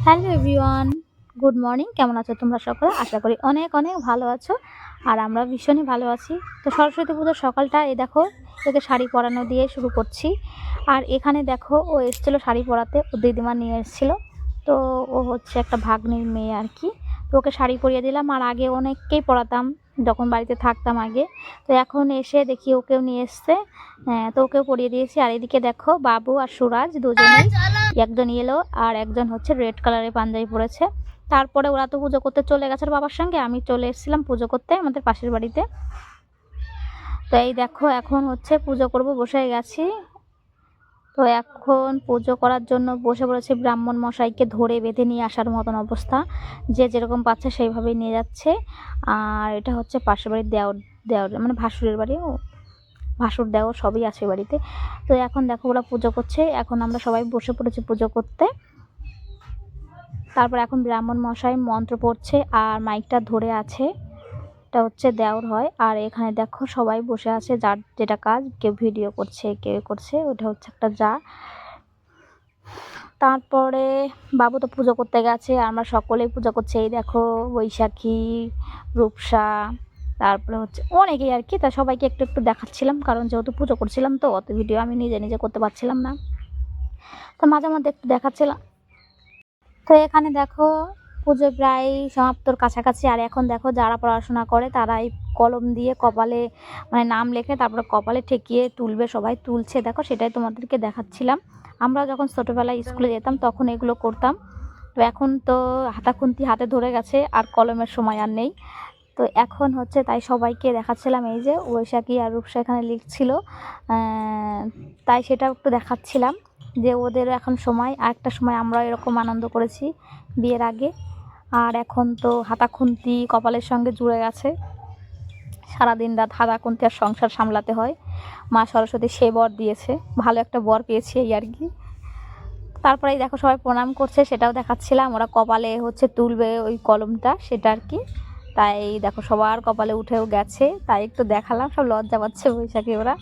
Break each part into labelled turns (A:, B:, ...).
A: Hello everyone, good morning. কেমন আছো তোমরা সকলে? আশা করি অনেক অনেক ভালো আছো, আর আমরা ভীষণই ভালো আছি। তো সরস্বতী পুজোর সকালটা এই দেখো, একে শাড়ি পরানো দিয়ে শুরু করছি। আর এখানে দেখো, ও এসেছিলো শাড়ি পরাতে, ও দিদিমা নিয়ে এসেছিলো। তো ও হচ্ছে একটা ভাগ্নির মেয়ে আর কি। তো ওকে শাড়ি পরিয়ে দিলাম, আর আগে অনেককেই পরাতাম যখন বাড়িতে থাকতাম আগে। তো এখন এসে দেখি ওকেও নিয়ে এসছে, তো ওকেও পরিয়ে দিয়েছি। আর এদিকে দেখো, বাবু আর সুরাজ দুজনেই, একজন ইয়েলো আর একজন হচ্ছে রেড কালারের পাঞ্জাবি পরেছে। তারপরে ওরা তো পুজো করতে চলে গেছে বাবার সঙ্গে, আমি চলে এসেছিলাম পুজো করতে আমাদের পাশের বাড়িতে। তো এই দেখো, এখন হচ্ছে পুজো করব, বসে গেছি। তো এখন পুজো করার জন্য বসে পড়েছে। ব্রাহ্মণ মশাইকে ধরে বেঁধে নিয়ে আসার মতন অবস্থা, যে যেরকম পাচ্ছে সেইভাবেই নিয়ে যাচ্ছে। আর এটা হচ্ছে পাশের বাড়ির দেওর মানে ভাসুরের বাড়ি, ভাসুর দেওর সবই আছে বাড়িতে। তো এখন দেখো ওরা পুজো করছে, এখন আমরা সবাই বসে পড়েছি পুজো করতে। তারপর এখন ব্রাহ্মণ মশাই মন্ত্র পড়ছে আর মাইকটা ধরে আছে, এটা হচ্ছে দেওর হয়। আর এখানে দেখো সবাই বসে আছে, যার যেটা কাজ, কেউ ভিডিও করছে, কেউ করছে, ওটা হচ্ছে একটা যা। তারপরে বাবু তো পুজো করতে গেছে, আমরা সকলেই পুজো করছে। এই দেখো, বৈশাখী, রূপসা, তারপরে হচ্ছে অনেকেই আর কি। তা সবাইকে একটু একটু দেখাচ্ছিলাম, কারণ যেহেতু পুজো করছিলাম তো অত ভিডিও আমি নিজে নিজে করতে পারছিলাম না, তো মাঝে মধ্যে একটু দেখাচ্ছিলাম। তো এখানে দেখো পুজো প্রায় সমাপ্তর কাছাকাছি। আর এখন দেখো, যারা পড়াশোনা করে তারাই কলম দিয়ে কপালে মানে নাম লেখে, তারপরে কপালে ঠেকিয়ে তুলবে, সবাই তুলছে দেখো, সেটাই তোমাদেরকে দেখাচ্ছিলাম। আমরা যখন ছোটোবেলায় স্কুলে যেতাম তখন এগুলো করতাম। তো এখন তো হাতাখুন্তি হাতে ধরে গেছে, আর কলমের সময় আর নেই। তো এখন হচ্ছে তাই সবাইকে দেখাচ্ছিলাম, এই যে বৈশাখী আর রূপসা এখানে লিখছিল, তাই সেটা একটু দেখাচ্ছিলাম যে ওদের এখন সময়। আর একটা সময় আমরা এরকম আনন্দ করেছি বিয়ের আগে। আর এখন তো হাতাখুন্তি কপালের সঙ্গে জুড়ে গেছে, সারাদিন রাত হাতাখুন্তি আর সংসার সামলাতে হয়। মা সরস্বতী সে বর দিয়েছে, ভালো একটা বর পেয়েছি এই আর কি। তারপরে দেখো সবাই প্রণাম করছে, সেটাও দেখাচ্ছিলাম। ওরা কপালে হচ্ছে তুলবে ওই কলমটা, সেটা আর কি। তাই দেখো সবার কপালে উঠেও গেছে, তাই একটু দেখালাম। সব লজ্জা পাচ্ছে বৈশাখী ওরা,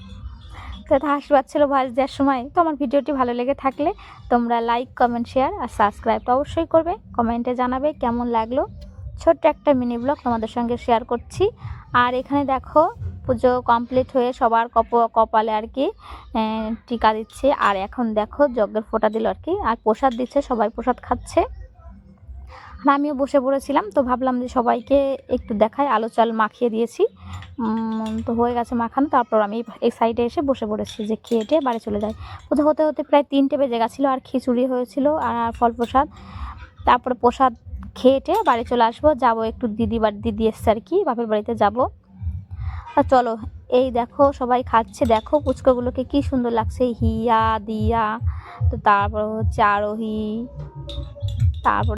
A: তো হাসি পাচ্ছিল ভাজ দেওয়ার সময়। তো আমার ভিডিওটি ভালো লেগে থাকলে তোমরা লাইক, কমেন্ট, শেয়ার আর সাবস্ক্রাইব তো অবশ্যই করবে। কমেন্টে জানাবে কেমন লাগলো। ছোট্ট একটা মিনি ব্লগ তোমাদের সঙ্গে শেয়ার করছি। আর এখানে দেখো পুজো কমপ্লিট হয়ে সবার কপালে আর কি টিকা দিচ্ছে। আর এখন দেখো যজ্ঞের ফোঁটা দিল আর কি, আর প্রসাদ দিচ্ছে, সবাই প্রসাদ খাচ্ছে। আর আমিও বসে পড়েছিলাম, তো ভাবলাম যে সবাইকে একটু দেখাই। আলু চাল মাখিয়ে দিয়েছি, তো হয়ে গেছে মাখানো। তারপর আমি এই সাইডে এসে বসে পড়েছি যে খেয়ে বাড়ি চলে যাই। পুজো হতে হতে প্রায় 3টে বেজে গেছিলো, আর খিচুড়ি হয়েছিল আর ফল প্রসাদ। তারপরে প্রসাদ খেয়ে বাড়ি চলে আসবো, যাবো একটু দিদি এসছে আর কি, বাপের বাড়িতে যাব। আর চলো, এই দেখো সবাই খাচ্ছে, দেখো পুচকাগুলোকে কি সুন্দর লাগছে, হিয়া দিয়া, তো তারপর হচ্ছে আরোহী, তারপর